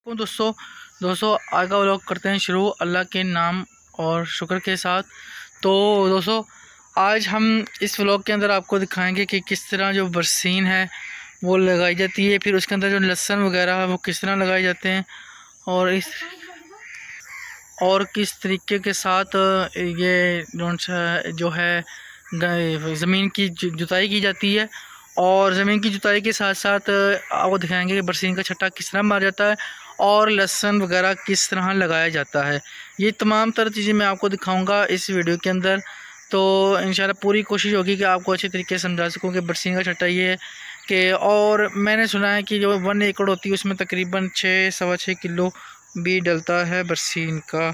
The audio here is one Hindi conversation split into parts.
दोस्तों दोस्तों आज का व्लॉग करते हैं शुरू अल्लाह के नाम और शुक्र के साथ। तो दोस्तों आज हम इस व्लॉग के अंदर आपको दिखाएंगे कि किस तरह जो बरसीन है वो लगाई जाती है, फिर उसके अंदर जो लहसुन वगैरह है वो किस तरह लगाए जाते हैं और किस तरीके के साथ ये जो है ज़मीन की जुताई की जाती है। और ज़मीन की जुताई के साथ साथ आपको दिखाएंगे कि बरसीन का छट्टा किस तरह मारा जाता है और लहसुन वगैरह किस तरह लगाया जाता है। ये तमाम तरह चीज़ें मैं आपको दिखाऊंगा इस वीडियो के अंदर। तो इंशाल्लाह पूरी कोशिश होगी कि आपको अच्छे तरीके से समझा सकूं कि बरसीन का छट्टा ये है कि, और मैंने सुना है कि जो 1 एकड़ होती है उसमें तकरीबन 6-6.25 किलो भी डलता है बरसीन का।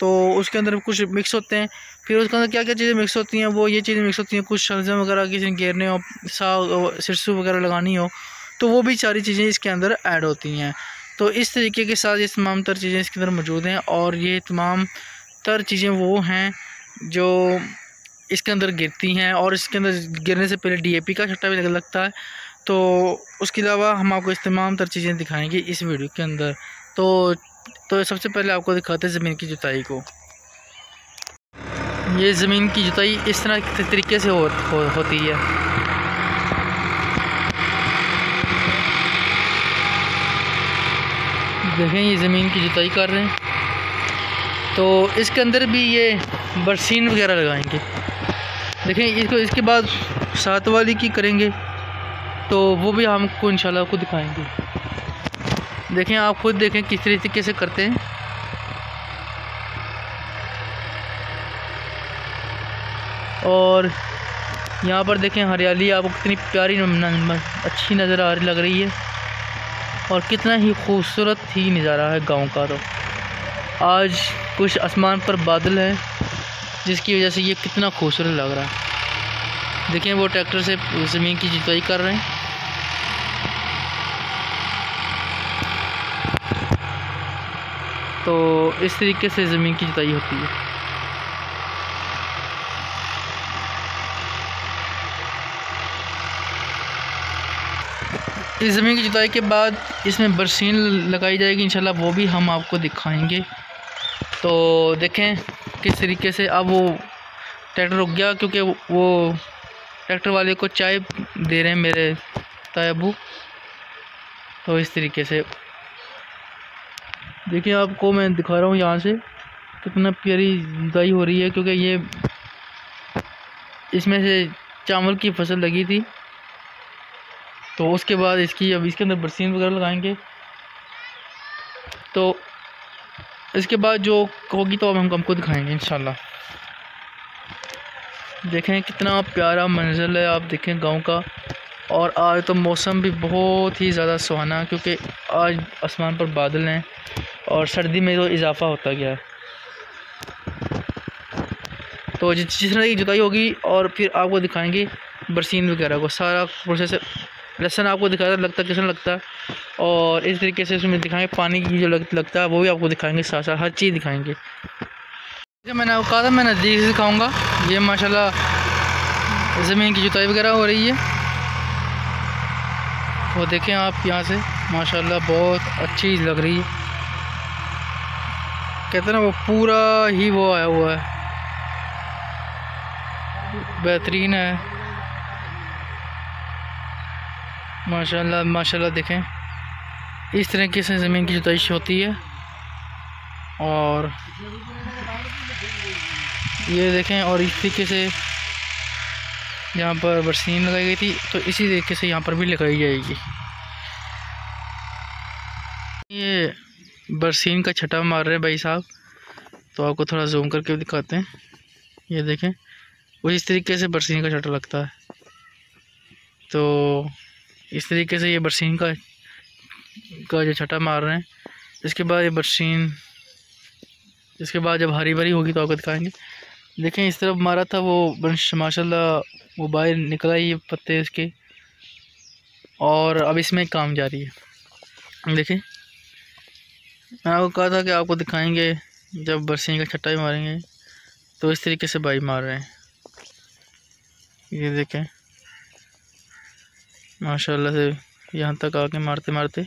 तो उसके अंदर कुछ मिक्स होते हैं, फिर उसके अंदर क्या क्या चीज़ें मिक्स होती हैं वो ये चीज़ें मिक्स होती हैं। कुछ शलजम वगैरह किसी ने घेरने हो, सरसों वगैरह लगानी हो तो वो भी सारी चीज़ें इसके अंदर ऐड होती हैं। तो इस तरीके के साथ ये तमाम तर चीज़ें इसके अंदर मौजूद हैं और ये तमाम तर चीज़ें वो हैं जो इसके अंदर गिरती हैं। और इसके अंदर गिरने से पहले DAP का छट्टा भी लगता है। तो उसके अलावा हम आपको इस तमाम तर चीज़ें दिखाएंगे इस वीडियो के अंदर। तो सबसे पहले आपको दिखाते हैं ज़मीन की जुताई को। ये ज़मीन की जुताई इस तरह के तरीके से होती है। देखें ये ज़मीन की जुताई कर रहे हैं, तो इसके अंदर भी ये बरसीन वगैरह लगाएंगे। देखें इसके बाद सात वाली की करेंगे तो वो भी हमको इंशाल्लाह आपको दिखाएंगे। देखें आप खुद देखें किस तरीके से करते हैं। और यहाँ पर देखें हरियाली आपको कितनी प्यारी अच्छी नज़र लग रही है और कितना ही खूबसूरत ही नज़ारा है गांव का। तो आज कुछ आसमान पर बादल है जिसकी वजह से ये कितना खूबसूरत लग रहा है। देखें वो ट्रैक्टर से ज़मीन की जुताई कर रहे हैं। तो इस तरीके से ज़मीन की जुताई होती है। इस ज़मीन की जुताई के बाद इसमें बरसीन लगाई जाएगी इंशाल्लाह, वो भी हम आपको दिखाएंगे। तो देखें किस तरीके से अब वो ट्रैक्टर रुक गया क्योंकि वो ट्रैक्टर वाले को चाय दे रहे हैं मेरे तायबू। तो इस तरीके से देखिए आपको मैं दिखा रहा हूँ यहाँ से कितना प्यारी जुताई हो रही है, क्योंकि ये इसमें से चावल की फसल लगी थी। तो उसके बाद अब इसके अंदर बरसीन वगैरह लगाएंगे। तो इसके बाद जो होगी तो अब हम हमको दिखाएंगे इंशाल्लाह। देखें कितना प्यारा मंजर है, आप देखें गांव का। और आज तो मौसम भी बहुत ही ज़्यादा सुहाना, क्योंकि आज आसमान पर बादल हैं और सर्दी में तो इजाफा होता गया है। तो जिस तरह की जुताई होगी और फिर आपको दिखाएंगे बरसीन वगैरह को, सारा प्रोसेस। लहसुन आपको दिखाया लगता कैसा लगता है, और इस तरीके से उसमें दिखाएंगे पानी की जो लगता है वो भी आपको दिखाएंगे, साथ साथ हर चीज़ दिखाएंगे। मैंने आपको कहा था मैं नज़दीक से दिखाऊँगा। ये माशाल्लाह ज़मीन की जुताई वगैरह हो रही है। वो देखें आप यहाँ से माशाल्लाह बहुत अच्छी लग रही है। कहते हैं ना वो पूरा ही वो आया हुआ है, बेहतरीन है माशाल्लाह माशाल्लाह। देखें इस तरीके से ज़मीन की जुताई होती है। और ये देखें और इस तरीके से यहाँ पर बरसीन लगाई गई थी, तो इसी तरीके से यहाँ पर भी लगाई जाएगी। ये बरसीन का छट्टा मार रहे हैं भाई साहब, तो आपको थोड़ा जूम करके दिखाते हैं। ये देखें वो इस तरीके से बरसीन का छट्टा लगता है। तो इस तरीके से ये बरसीन का जो छट्टा मार रहे हैं। इसके बाद ये बरसीन इसके बाद जब हरी भरी होगी तो आपको दिखाएंगे। देखें इस तरफ मारा था वो माशाल्लाह वो बाहर निकला ये पत्ते इसके, और अब इसमें काम जारी है। देखें मैं आपको कहा था कि आपको दिखाएंगे जब बरसीन का छट्टा ही मारेंगे। तो इस तरीके से बाई मार रहे हैं। ये देखें माशाल्लाह से यहाँ तक आके मारते मारते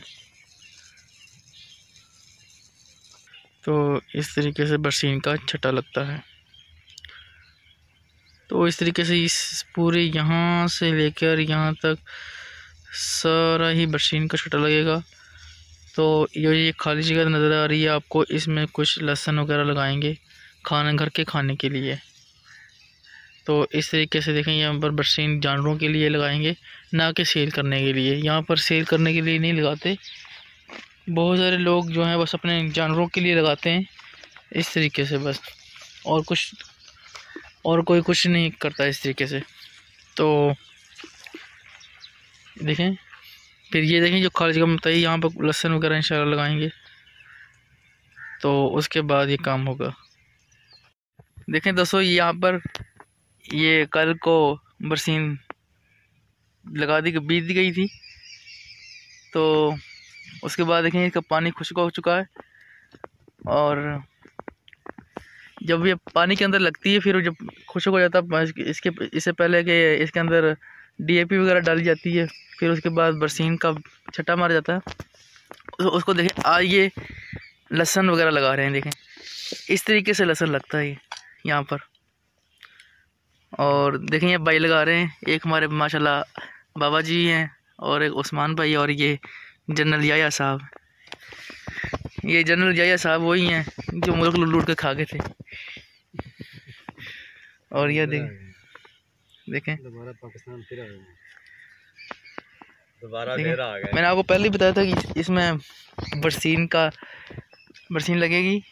तो इस तरीके से बरसीन का छटा लगता है। तो इस तरीके से इस पूरे यहाँ से लेकर यहाँ तक सारा ही बरसीन का छटा लगेगा। तो ये खाली जगह नज़र आ रही है आपको, इसमें कुछ लहसुन वगैरह लगाएंगे घर के खाने के लिए। तो इस तरीके से देखें, यहाँ पर बरसीन जानवरों के लिए लगाएंगे, ना कि सेल करने के लिए। यहाँ पर सेल करने के लिए नहीं लगाते, बहुत सारे लोग जो हैं बस अपने जानवरों के लिए लगाते हैं इस तरीके से बस, और कोई कुछ नहीं करता इस तरीके से। तो देखें, फिर ये देखें जो खाली जगह बताइए, यहाँ पर लहसुन वगैरह इंशाल्लाह लगाएंगे, तो उसके बाद ये काम होगा। देखें दोस्तों, यहाँ पर ये कल को बरसीन लगा दी, बीज दी गई थी। तो उसके बाद देखें इसका पानी खुश्क हो चुका है, और जब ये पानी के अंदर लगती है, फिर जब खुश्क हो जाता है इससे पहले कि इसके अंदर DAP वगैरह डाली जाती है, फिर उसके बाद बरसीन का छट्टा मारा जाता है। उसको देखें, आज ये लहसुन वगैरह लगा रहे हैं, देखें इस तरीके से लहसुन लगता है यहाँ पर। और देखें ये भाई लगा रहे हैं, एक हमारे माशाल्लाह बाबा जी हैं, और एक उस्मान भाई, और ये जनरल याया साहब। ये जनरल याया साहब वही हैं जो मुल्क लूट के खा गए थे। और ये देखें दोबारा पाकिस्तान फिर आ गए, मैंने आपको पहले ही बताया था कि इसमें बरसीन लगेगी,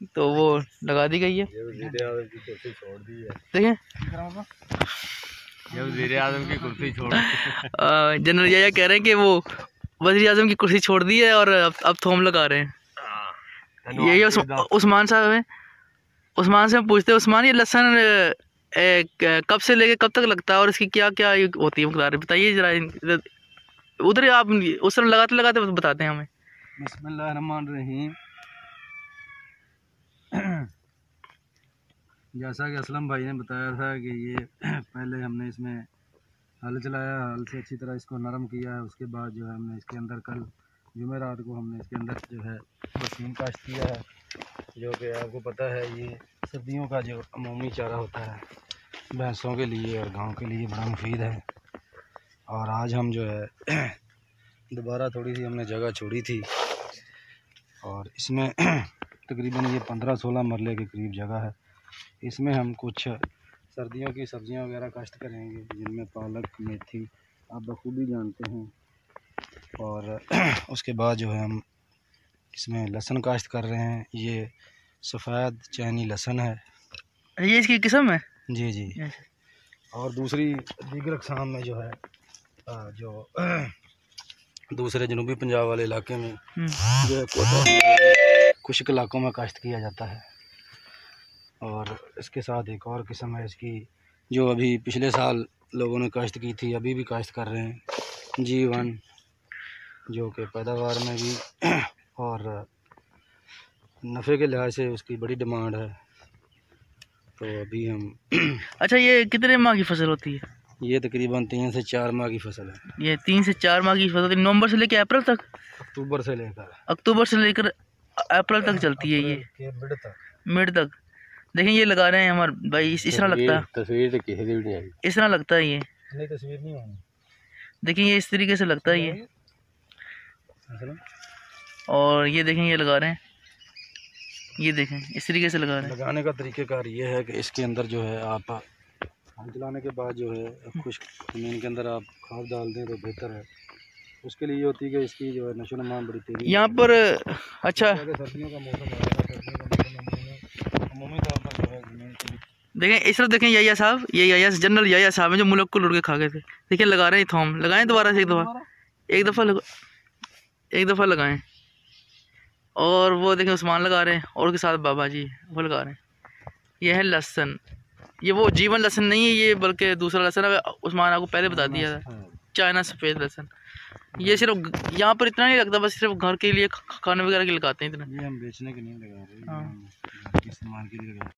तो वो लगा दी गई है। देखें वज़ीर-ए-आज़म की कुर्सी छोड़ जनरल याया कह रहे हैं कि वो वज़ीर-ए-आज़म की कुर्सी छोड़ दी है और अब थोम लगा रहे हैं। यही उस्मान साहब हैं। उस्मान से हम पूछते हैं, उस्मान ये लहसुन कब से लेके कब तक लगता है और इसकी क्या क्या होती है मकदार, बताइए ज़रा। उधर आप उस तरह लगाते लगाते बताते हैं हमें। बिस्मिल्लाहिर्रहमानिर्रहीम। जैसा कि असलम भाई ने बताया था कि ये पहले हमने इसमें हल चलाया, हल से अच्छी तरह इसको नरम किया है। उसके बाद जो है हमने इसके अंदर कल जुमेरात को हमने इसके अंदर जो है बरसीन काश्त किया है, जो कि आपको पता है ये सर्दियों का जो अमूमी चारा होता है भैंसों के लिए और गाँव के लिए बड़ा मुफीद है। और आज हम जो है दोबारा थोड़ी सी हमने जगह छोड़ी थी, और इसमें तकरीबन ये 15-16 मरले के करीब जगह है। इसमें हम कुछ सर्दियों की सब्ज़ियां वगैरह काश्त करेंगे, जिनमें पालक, मेथी आप बखूबी जानते हैं। और उसके बाद जो है हम इसमें लहसुन काश्त कर रहे हैं। ये सफ़ेद चैनी लहसुन है, ये इसकी किस्म है। जी जी। और दूसरी दीगर अक़साम में जो है जो दूसरे जनूबी पंजाब वाले इलाके में जो है खुश्क इलाकों में काश्त किया जाता है। और इसके साथ एक और किस्म है इसकी, जो अभी पिछले साल लोगों ने काश्त की थी, अभी भी काश्त कर रहे हैं, G1, जो कि पैदावार में भी और नफ़े के लिहाज से उसकी बड़ी डिमांड है। तो अभी हम अच्छा, ये कितने माह की फसल होती है? ये तकरीबन 3 से 4 माह की फसल है। ये 3 से 4 माह की फसल नवंबर से लेकर अप्रैल तक? अक्टूबर से लेकर अप्रैल तक चलती है ये, मिड तक। देखें ये लगा रहे हैं हमारे भाई, इस तरह लगता है, तस्वीर तो किसी भी नहीं आई, इस तरह लगता है ये। नहीं तस्वीर नहीं होनी। देखें ये इस तरीके से लगता है ये। और ये देखें ये लगा रहे हैं, ये देखें इस तरीके से लगा रहे हैं। लगाने का तरीक़ेकार ये है कि इसके अंदर जो है आप हल चलाने के बाद जो है खुश्क ज़मीन के अंदर आप खाद डाल दें तो बेहतर है। उसके लिए होती है कि इसकी जो है नशोनुमा बड़ी तेज़ी यहाँ पर। अच्छा, सर्दियों का मौसम आ रहा है, अमूमी तौर पर जो है ज़मीन की देखें इस तरफ देखें, याया साहब, ये याया जनरल याया साहब हैं जो मुल्क को लूट के खा गए थे। देखिए लगा रहे हैं थोम, लगाएं दोबारा से एक दफ़ा लगाएं। और वो देखें उस्मान लगा रहे हैं, और उसके साथ बाबा जी वो लगा रहे हैं। ये है लहसुन, ये वो जीवन लहसुन नहीं है ये, बल्कि दूसरा लहसुन है। उस्मान आपको पहले बता दिया था, चाइना सफ़ेद लहसुन। ये सिर्फ यहाँ पर इतना नहीं लगता, बस सिर्फ घर के लिए खाने वगैरह के लगाते हैं इतना। ये हम बेचने के नहीं लगा रहे हैं, इस्तेमाल के लिए लगा रहे हैं।